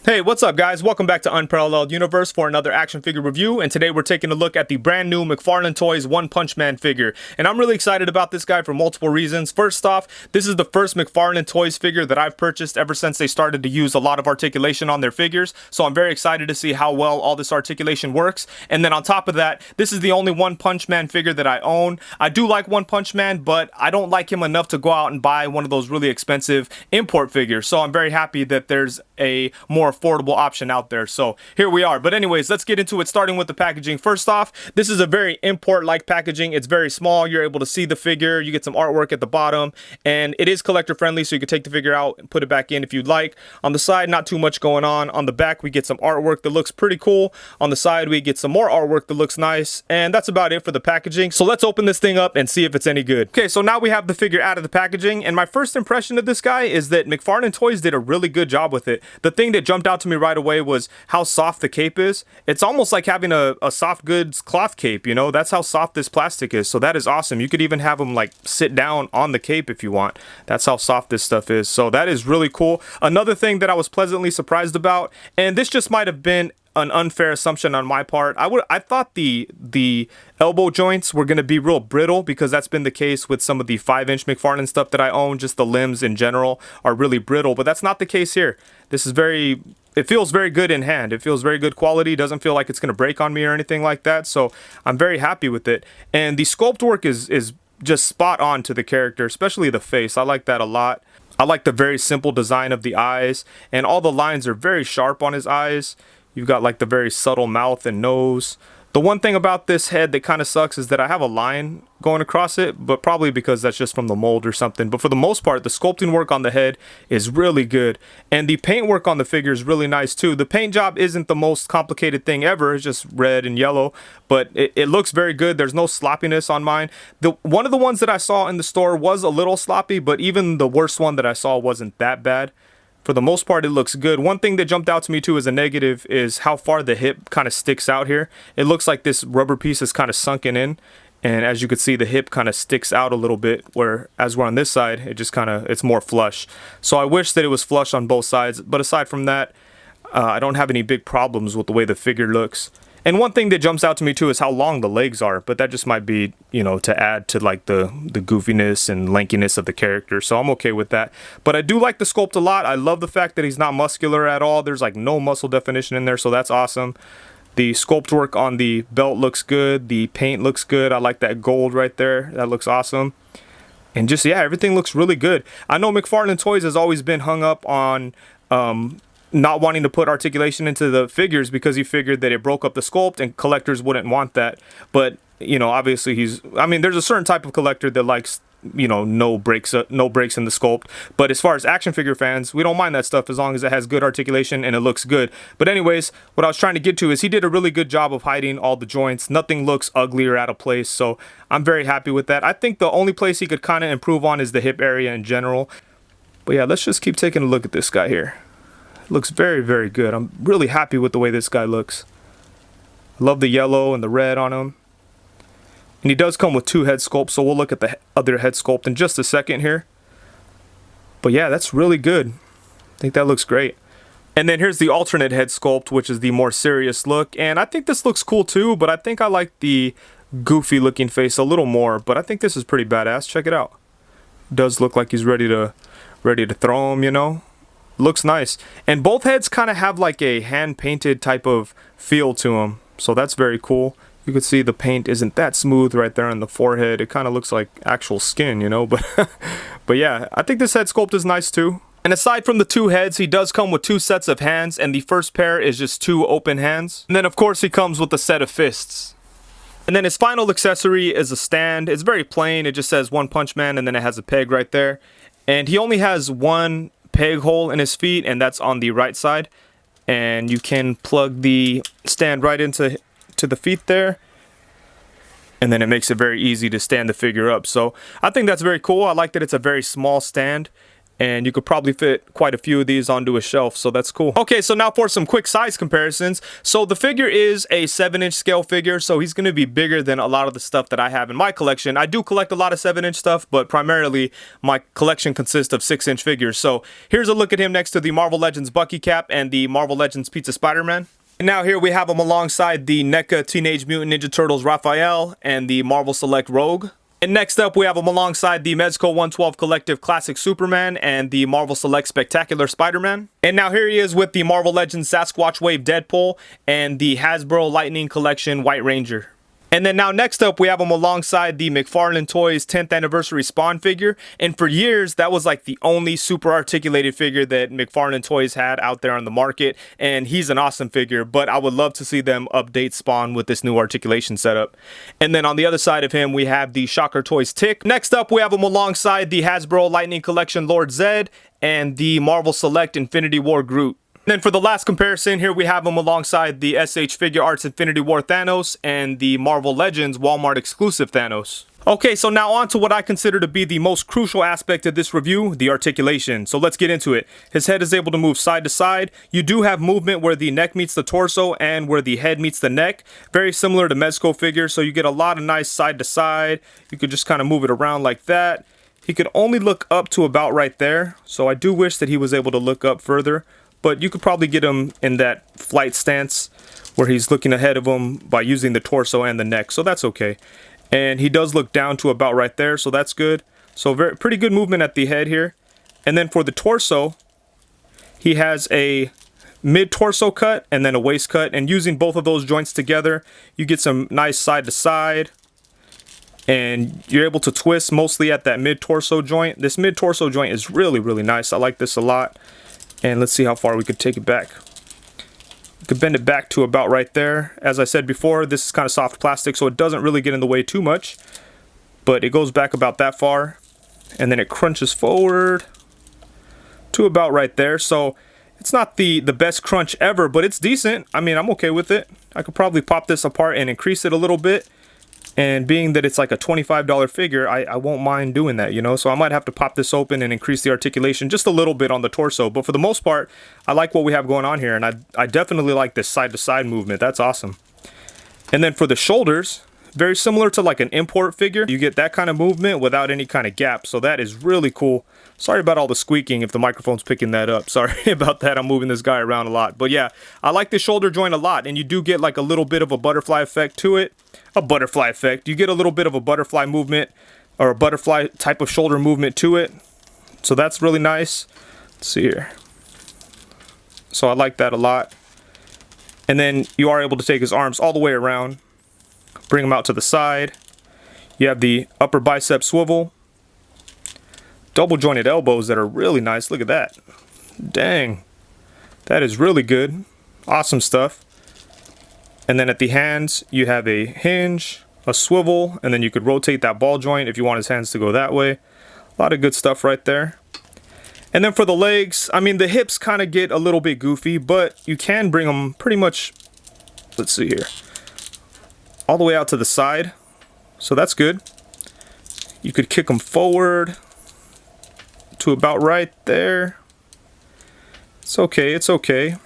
Hey, what's up guys? Welcome back to Unparalleled Universe for another action figure review, and today we're taking a look at the brand new McFarlane Toys One Punch Man figure. And I'm really excited about this guy for multiple reasons. First off, this is the first McFarlane Toys figure that I've purchased ever since they started to use a lot of articulation on their figures, so I'm very excited to see how well all this articulation works. And then on top of that, this is the only One Punch Man figure that I own. I do like One Punch Man, but I don't like him enough to go out and buy one of those really expensive import figures, so I'm very happy that there's a more affordable option out there. So here we are. But anyways, let's get into it, starting with the packaging. First off, this is a very import-like packaging. It's very small. You're able to see the figure. You get some artwork at the bottom, and it is collector friendly, so you can take the figure out and put it back in if you'd like. On the side, not too much going on. On the back, we get some artwork that looks pretty cool. On the side, we get some more artwork that looks nice, and that's about it for the packaging. So let's open this thing up and see if it's any good. Okay, so now we have the figure out of the packaging, and my first impression of this guy is that McFarlane Toys did a really good job with it. The thing that jumped out to me right away was how soft the cape is. It's almost like having a soft goods cloth cape, you know? That's how soft this plastic is, so that is awesome. You could even have them like sit down on the cape if you want. That's how soft this stuff is, so that is really cool. Another thing that I was pleasantly surprised about, and this just might have been an unfair assumption on my part, I thought the elbow joints were going to be real brittle, because that's been the case with some of the 5-inch McFarlane stuff that I own. Just the limbs in general are really brittle, but that's not the case here. This is it feels very good in hand. It feels very good quality. Doesn't feel like it's going to break on me or anything like that, so I'm very happy with it. And the sculpt work is just spot on to the character, especially the face. I like that a lot. I like the very simple design of the eyes, and all the lines are very sharp on his eyes. You've got like the very subtle mouth and nose. The one thing about this head that kind of sucks is that I have a line going across it, but probably because that's just from the mold or something. But for the most part, the sculpting work on the head is really good. And the paint work on the figure is really nice too. The paint job isn't the most complicated thing ever. It's just red and yellow, but it looks very good. There's no sloppiness on mine. One of the ones that I saw in the store was a little sloppy, but even the worst one that I saw wasn't that bad. For the most part, it looks good. One thing that jumped out to me too as a negative is how far the hip kind of sticks out here. It looks like this rubber piece is kind of sunken in, and as you can see, the hip kind of sticks out a little bit, whereas we're on this side, it just it's more flush. So I wish that it was flush on both sides, but aside from that, I don't have any big problems with the way the figure looks. And one thing that jumps out to me too is how long the legs are, but that just might be, you know, to add to like the goofiness and lankiness of the character, so I'm okay with that. But I do like the sculpt a lot. I love the fact that he's not muscular at all. There's like no muscle definition in there, so that's awesome. The sculpt work on the belt looks good. The paint looks good. I like that gold right there. That looks awesome. And just, yeah, everything looks really good. I know McFarlane Toys has always been hung up on not wanting to put articulation into the figures because he figured that it broke up the sculpt and collectors wouldn't want that. But, you know, obviously there's a certain type of collector that likes, you know, no breaks in the sculpt. But as far as action figure fans, we don't mind that stuff as long as it has good articulation and it looks good. But anyways, what I was trying to get to is he did a really good job of hiding all the joints. Nothing looks ugly or out of place, so I'm very happy with that. I think the only place he could kind of improve on is the hip area in general. But yeah, let's just keep taking a look at this guy here. Looks very, very good. I'm really happy with the way this guy looks. I love the yellow and the red on him. And he does come with 2 head sculpts, so we'll look at the other head sculpt in just a second here. But yeah, that's really good. I think that looks great. And then here's the alternate head sculpt, which is the more serious look. And I think this looks cool too, but I think I like the goofy looking face a little more. But I think this is pretty badass. Check it out. Does look like he's ready to throw him, you know. Looks nice. And both heads kind of have like a hand-painted type of feel to them, so that's very cool. You can see the paint isn't that smooth right there on the forehead. It kind of looks like actual skin, you know, but but yeah, I think this head sculpt is nice too. And aside from the 2 heads, he does come with 2 sets of hands, and the first pair is just 2 open hands. And then of course he comes with a set of fists. And then his final accessory is a stand. It's very plain. It just says One Punch Man, and then it has a peg right there. And he only has one peg hole in his feet, and that's on the right side, and you can plug the stand right into the feet there, and then it makes it very easy to stand the figure up. So I think that's very cool. I like that it's a very small stand, and you could probably fit quite a few of these onto a shelf, so that's cool. Okay, so now for some quick size comparisons. So the figure is a 7-inch scale figure, so he's going to be bigger than a lot of the stuff that I have in my collection. I do collect a lot of 7-inch stuff, but primarily my collection consists of 6-inch figures. So here's a look at him next to the Marvel Legends Bucky Cap and the Marvel Legends Pizza Spider-Man. And now here we have him alongside the NECA Teenage Mutant Ninja Turtles Raphael and the Marvel Select Rogue. And next up, we have him alongside the Mezco 112 Collective Classic Superman and the Marvel Select Spectacular Spider-Man. And now here he is with the Marvel Legends Sasquatch Wave Deadpool and the Hasbro Lightning Collection White Ranger. And then now next up, we have him alongside the McFarlane Toys 10th Anniversary Spawn figure. And for years, that was like the only super articulated figure that McFarlane Toys had out there on the market. And he's an awesome figure, but I would love to see them update Spawn with this new articulation setup. And then on the other side of him, we have the Shocker Toys Tick. Next up, we have him alongside the Hasbro Lightning Collection Lord Zed and the Marvel Select Infinity War Groot. Then for the last comparison, here we have him alongside the SH Figure Arts Infinity War Thanos and the Marvel Legends Walmart exclusive Thanos. Okay, so now on to what I consider to be the most crucial aspect of this review, the articulation. So let's get into it. His head is able to move side to side. You do have movement where the neck meets the torso and where the head meets the neck. Very similar to Mezco figures, so you get a lot of nice side to side. You could just kind of move it around like that. He could only look up to about right there, so I do wish that he was able to look up further. But you could probably get him in that flight stance where he's looking ahead of him by using the torso and the neck. So that's okay. And he does look down to about right there. So that's good. So pretty good movement at the head here. And then for the torso, he has a mid-torso cut and then a waist cut. And using both of those joints together, you get some nice side to side. And you're able to twist mostly at that mid-torso joint. This mid-torso joint is really, really nice. I like this a lot. And let's see how far we could take it back. We could bend it back to about right there. As I said before, this is kind of soft plastic, so it doesn't really get in the way too much. But it goes back about that far. And then it crunches forward to about right there. So it's not the best crunch ever, but it's decent. I mean, I'm okay with it. I could probably pop this apart and increase it a little bit. And being that it's like a $25 figure, I won't mind doing that, you know? So I might have to pop this open and increase the articulation just a little bit on the torso. But for the most part, I like what we have going on here. And I definitely like this side-to-side movement. That's awesome. And then for the shoulders, very similar to like an import figure. You get that kind of movement without any kind of gap. So that is really cool. Sorry about all the squeaking if the microphone's picking that up. Sorry about that. I'm moving this guy around a lot. But yeah, I like the shoulder joint a lot. And you do get like a little bit of a butterfly effect to it. A butterfly effect. You get a little bit of a butterfly movement or a butterfly type of shoulder movement to it. So that's really nice. Let's see here. So I like that a lot. And then you are able to take his arms all the way around. Bring them out to the side. You have the upper bicep swivel. Double jointed elbows that are really nice. Look at that. Dang. That is really good. Awesome stuff. And then at the hands, you have a hinge, a swivel, and then you could rotate that ball joint if you want his hands to go that way. A lot of good stuff right there. And then for the legs, I mean, the hips kind of get a little bit goofy, but you can bring them pretty much, let's see here, all the way out to the side. So that's good. You could kick them forward to about right there. It's okay, it's okay.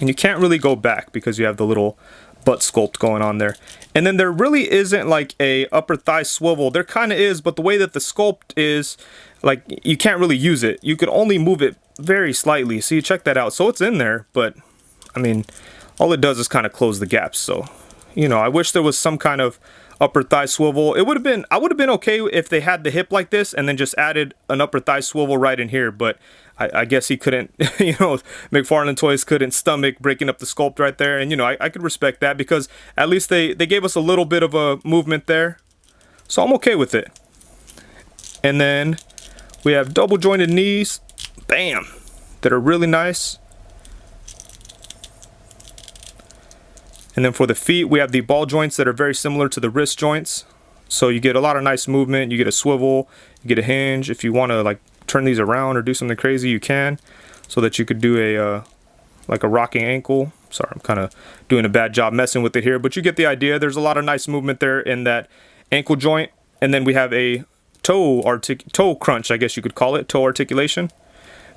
And you can't really go back because you have the little butt sculpt going on there. And then there really isn't like a upper thigh swivel. There kind of is, but the way that the sculpt is, like, you can't really use it. You could only move it very slightly. So you check that out. So it's in there, but I mean, all it does is kind of close the gaps. So, you know, I wish there was some kind of upper thigh swivel. It would have been, I would have been okay if they had the hip like this and then just added an upper thigh swivel right in here, but I guess he couldn't, you know, McFarlane Toys couldn't stomach breaking up the sculpt right there. And, you know, I could respect that because at least they gave us a little bit of a movement there. So I'm okay with it. And then we have double jointed knees, bam, that are really nice. And then for the feet, we have the ball joints that are very similar to the wrist joints. So you get a lot of nice movement. You get a swivel, you get a hinge. If you want to like turn these around or do something crazy, you can, so that you could do a like a rocking ankle. Sorry, I'm kind of doing a bad job messing with it here, but you get the idea. There's a lot of nice movement there in that ankle joint. And then we have a toe crunch, I guess you could call it, toe articulation.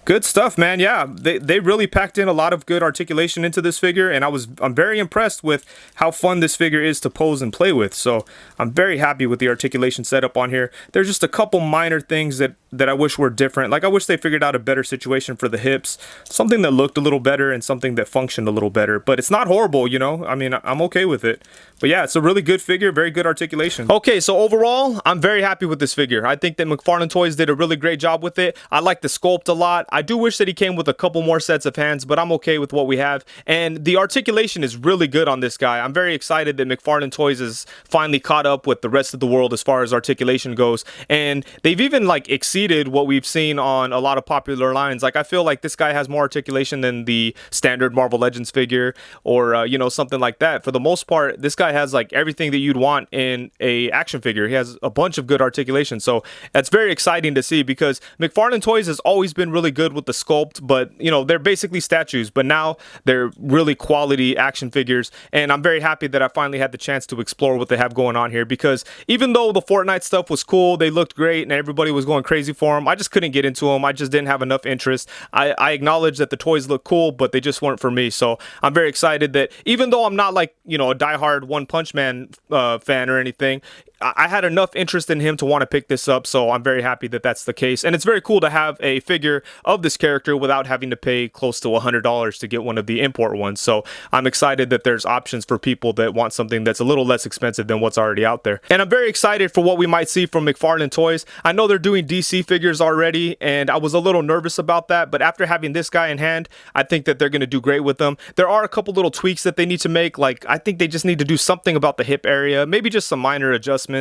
Good stuff, man. Yeah, they really packed in a lot of good articulation into this figure, and I'm very impressed with how fun this figure is to pose and play with. So I'm very happy with the articulation setup on here. There's just a couple minor things that I wish were different. Like I wish they figured out a better situation for the hips, something that looked a little better and something that functioned a little better. But it's not horrible, you know. I mean, I'm okay with it. But yeah, it's a really good figure, very good articulation. Okay, so overall, I'm very happy with this figure. I think that McFarlane Toys did a really great job with it. I like the sculpt a lot. I do wish that he came with a couple more sets of hands, but I'm okay with what we have. And the articulation is really good on this guy. I'm very excited that McFarlane Toys is finally caught up with the rest of the world as far as articulation goes. And they've even like exceeded what we've seen on a lot of popular lines. Like I feel like this guy has more articulation than the standard Marvel Legends figure or, you know, something like that. For the most part, this guy has like everything that you'd want in a action figure. He has a bunch of good articulation. So that's very exciting to see because McFarlane Toys has always been really good with the sculpt, but you know, they're basically statues, but now they're really quality action figures. And I'm very happy that I finally had the chance to explore what they have going on here, because even though the Fortnite stuff was cool, they looked great and everybody was going crazy for them, I just couldn't get into them. I just didn't have enough interest. I acknowledge that the toys look cool, but they just weren't for me. So I'm very excited that even though I'm not like, you know, a diehard One Punch Man fan or anything, I had enough interest in him to want to pick this up, so I'm very happy that that's the case. And it's very cool to have a figure of this character without having to pay close to $100 to get one of the import ones. So I'm excited that there's options for people that want something that's a little less expensive than what's already out there. And I'm very excited for what we might see from McFarlane Toys. I know they're doing DC figures already, and I was a little nervous about that, but after having this guy in hand, I think that they're going to do great with them. There are a couple little tweaks that they need to make, like I think they just need to do something about the hip area, maybe just some minor adjustments.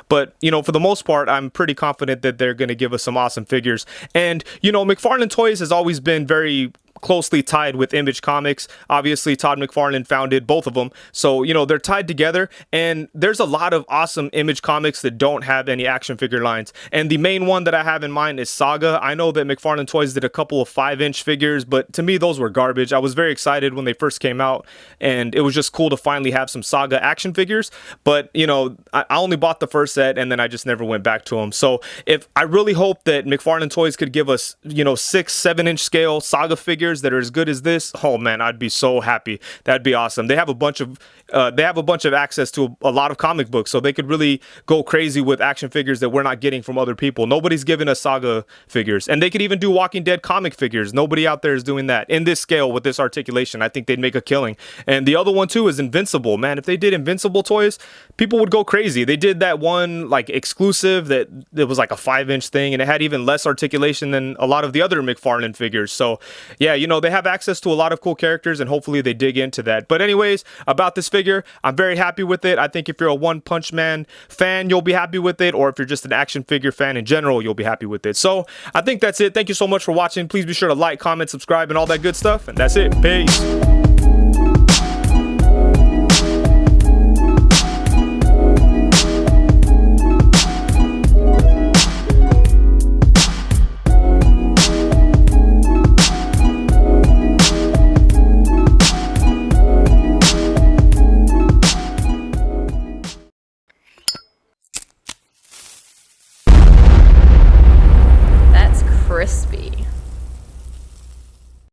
But you know, for the most part, I'm pretty confident that they're going to give us some awesome figures. And you know, McFarlane Toys has always been very closely tied with Image Comics. Obviously, Todd McFarlane founded both of them, so you know, they're tied together, and there's a lot of awesome Image Comics that don't have any action figure lines, and the main one that I have in mind is Saga. I know that McFarlane Toys did a couple of 5-inch figures, but to me those were garbage. I was very excited when they first came out, and it was just cool to finally have some Saga action figures, but you know, I only bought the first set and then I just never went back to them. So if I really hope that McFarlane Toys could give us, you know, 6-7-inch scale Saga figures that are as good as this, oh man, I'd be so happy. That'd be awesome. They have a bunch of access to a lot of comic books, so they could really go crazy with action figures that we're not getting from other people. Nobody's giving us Saga figures, and they could even do Walking Dead comic figures. Nobody out there is doing that in this scale with this articulation. I think they'd make a killing. And the other one too is Invincible. Man, if they did Invincible toys, people would go crazy. They did that one like exclusive that was like a 5-inch thing, and it had even less articulation than a lot of the other McFarlane figures. So yeah, you know, they have access to a lot of cool characters, and hopefully they dig into that. But anyways, about this figure, I'm very happy with it. I think if you're a One Punch Man fan, you'll be happy with it, or if you're just an action figure fan in general, you'll be happy with it. So I think that's it. Thank you so much for watching. Please be sure to like, comment, subscribe, and all that good stuff. And that's it. Peace.